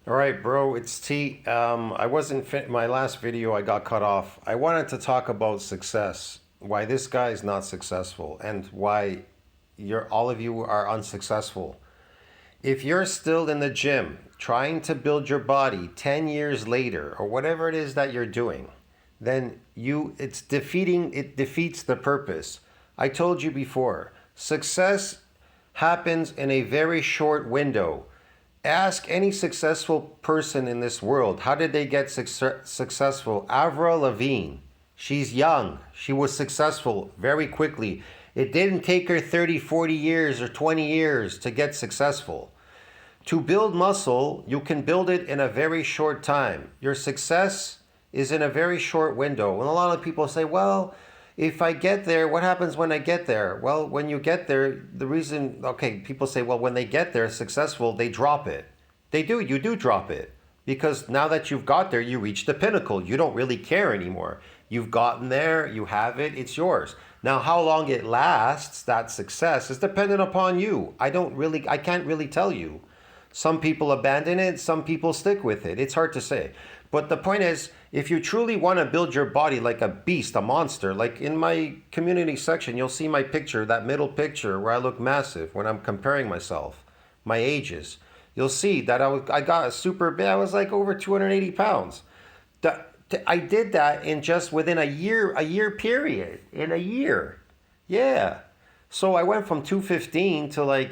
All right, bro, it's T. I wasn't my last video. I got cut off. I wanted to talk about success, why this guy is not successful, and why you're all of you are unsuccessful. If you're still in the gym trying to build your body 10 years later or whatever it is that you're doing, then it defeats the purpose. I told you before, success happens in a very short window. Ask any successful person in this world, how did they get successful? Avril Lavigne. She's young. She was successful very quickly. It didn't take her 30, 40 years or 20 years to get successful. To build muscle, you can build it in a very short time. Your success is in a very short window. And a lot of people say, well, if I get there, what happens when I get there? Well, when you get there, people say, well, when they get there successful, they drop it. You do drop it. Because now that you've got there, you reach the pinnacle. You don't really care anymore. You've gotten there, you have it, it's yours. Now, how long it lasts, that success, is dependent upon you. I can't really tell you. Some people abandon it, some people stick with it. It's hard to say. But the point is, if you truly want to build your body like a beast, a monster, like in my community section, you'll see my picture, that middle picture where I look massive when I'm comparing myself, my ages. You'll see that I got a super big, I was like over 280 pounds. I did that in just within a year period, in a year. Yeah. So I went from 215 to like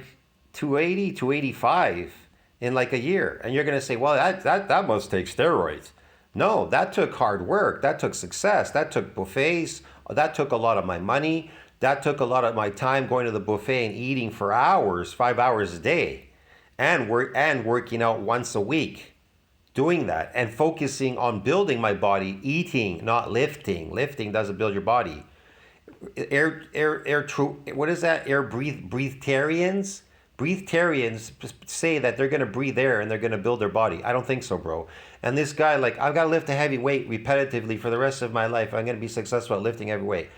280, 285 in like a year. And you're going to say, well, that must take steroids. No, that took hard work. That took success. That took buffets. That took a lot of my money. That took a lot of my time going to the buffet and eating for hours, 5 hours a day, and working out once a week, doing that and focusing on building my body, eating, not lifting. Lifting doesn't build your body. What is that? Breatharians say that they're going to breathe air and they're going to build their body. I don't think so, bro. And this guy, like, I've got to lift a heavy weight repetitively for the rest of my life. I'm going to be successful at lifting heavy weight.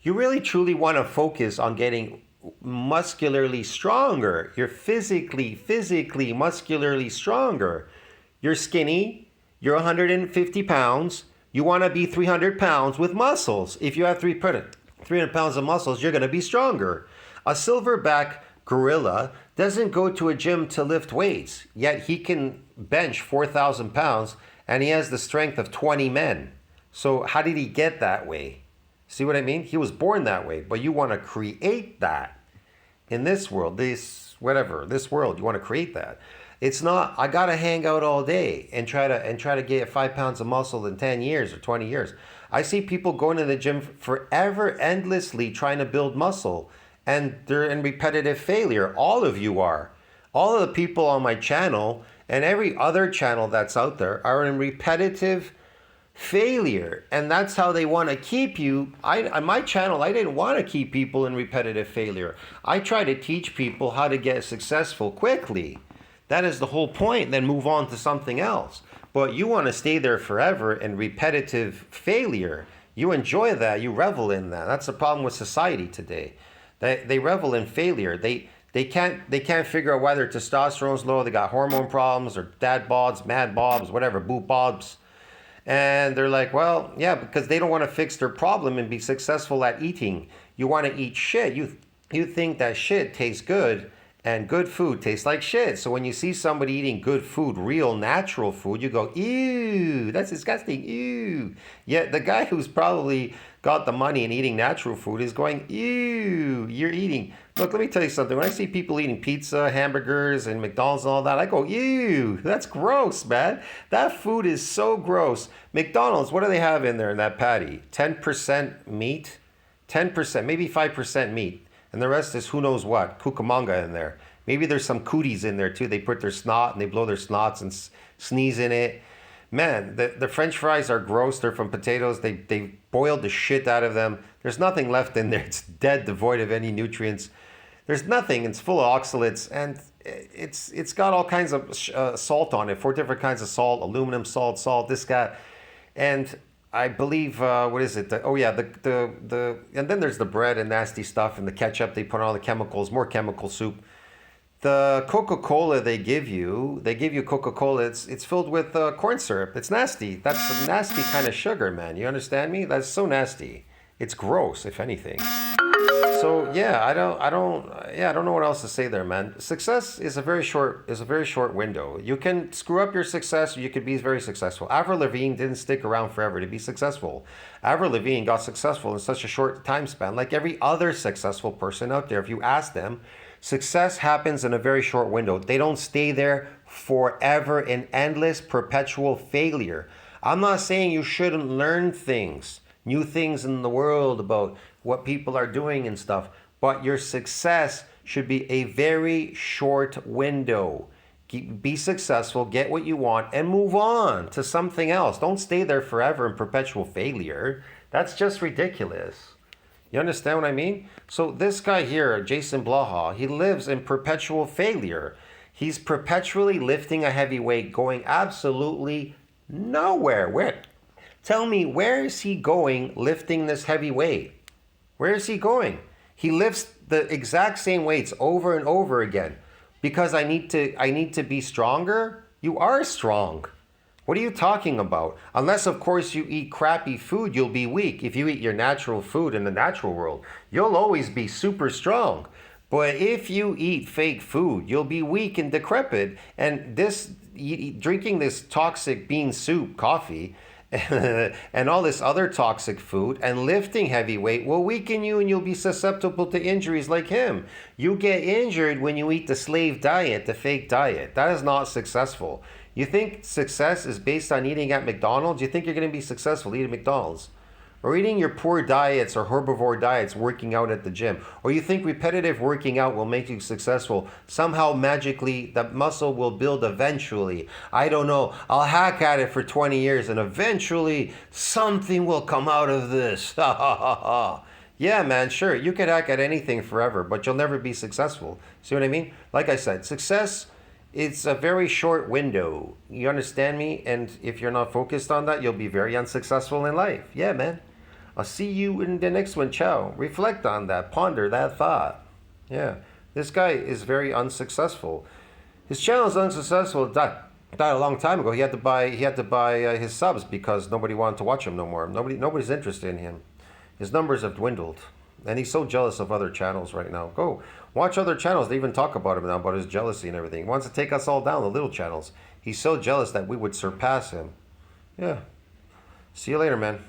You really truly want to focus on getting muscularly stronger. You're physically, muscularly stronger. You're skinny. You're 150 pounds. You want to be 300 pounds with muscles. If you have 300 pounds of muscles, you're going to be stronger. A silverback gorilla doesn't go to a gym to lift weights, yet he can bench 4,000 pounds and he has the strength of 20 men. So, how did he get that way? See what I mean? He was born that way, but you want to create that in this world, this world, you want to create that. It's not, I got to hang out all day and try to get 5 pounds of muscle in 10 years or 20 years. I see people going to the gym forever, endlessly trying to build muscle, and they're in repetitive failure. All of you are. All of the people on my channel and every other channel that's out there are in repetitive failure, and that's how they want to keep you. On my channel, I didn't want to keep people in repetitive failure. I try to teach people how to get successful quickly. That is the whole point. Then move on to something else. But you want to stay there forever in repetitive failure. You enjoy that. You revel in that. That's the problem with society today. They revel in failure. They can't figure out why their testosterone's low. They got hormone problems or dad bods, mad bobs, whatever, boot bobs. And they're like, well, yeah, because they don't want to fix their problem and be successful at eating. You want to eat shit. You think that shit tastes good, and good food tastes like shit. So when you see somebody eating good food, real natural food, you go, ew, that's disgusting, ew. Yet the guy who's probably got the money and eating natural food is going, ew, you're eating. Look, let me tell you something. When I see people eating pizza, hamburgers, and McDonald's and all that, I go, ew, that's gross, man. That food is so gross. McDonald's, what do they have in there in that patty? 10% meat? 10%, maybe 5% meat. And the rest is who knows what, cucamonga in there. Maybe there's some cooties in there too. They put their snot and they blow their snots and sneeze in it. Man, the French fries are gross. They're from potatoes. They boiled the shit out of them. There's nothing left in there. It's dead, devoid of any nutrients. There's nothing. It's full of oxalates, and it's got all kinds of salt on it. 4 different kinds of salt: aluminum salt, this guy, and I believe what is it? The and then there's the bread and nasty stuff and the ketchup. They put on all the chemicals, more chemical soup. The Coca-Cola they give you Coca-Cola. It's filled with corn syrup. It's nasty. That's a nasty kind of sugar, man. You understand me? That's so nasty. It's gross, if anything. So yeah, I don't know what else to say there, man. Success is a very short window. You can screw up your success, or you could be very successful. Avril Lavigne didn't stick around forever to be successful. Avril Lavigne got successful in such a short time span, like every other successful person out there. If you ask them, success happens in a very short window. They don't stay there forever in endless, perpetual failure. I'm not saying you shouldn't learn things, new things in the world about what people are doing and stuff, but your success should be a very short window. Be successful, get what you want, and move on to something else. Don't stay there forever in perpetual failure. That's just ridiculous. You understand what I mean? So this guy here, Jason Blaha, he lives in perpetual failure. He's perpetually lifting a heavy weight, going absolutely nowhere. Where? Tell me, where is he going lifting this heavy weight? Where is he going? He lifts the exact same weights over and over again. Because I need to be stronger? You are strong. What are you talking about? Unless, of course, you eat crappy food, you'll be weak. If you eat your natural food in the natural world, you'll always be super strong. But if you eat fake food, you'll be weak and decrepit. And drinking this toxic bean soup coffee and all this other toxic food and lifting heavy weight will weaken you, and you'll be susceptible to injuries like him. You get injured when you eat the slave diet, the fake diet. That is not successful. You think success is based on eating at McDonald's? You think you're going to be successful eating McDonald's? Or eating your poor diets or herbivore diets, working out at the gym? Or you think repetitive working out will make you successful? Somehow magically that muscle will build eventually. I don't know. I'll hack at it for 20 years and eventually something will come out of this. Ha ha ha ha. Yeah, man, sure. You could hack at anything forever, but you'll never be successful. See what I mean? Like I said, success, it's a very short window. You understand me? And if you're not focused on that, you'll be very unsuccessful in life. Yeah, man. I'll see you in the next one. Ciao. Reflect on that. Ponder that thought. Yeah. This guy is very unsuccessful. His channel is unsuccessful. Died a long time ago. He had to buy his subs because nobody wanted to watch him no more. Nobody's interested in him. His numbers have dwindled. And he's so jealous of other channels right now. Go watch other channels. They even talk about him now, about his jealousy and everything. He wants to take us all down, the little channels. He's so jealous that we would surpass him. Yeah. See you later, man.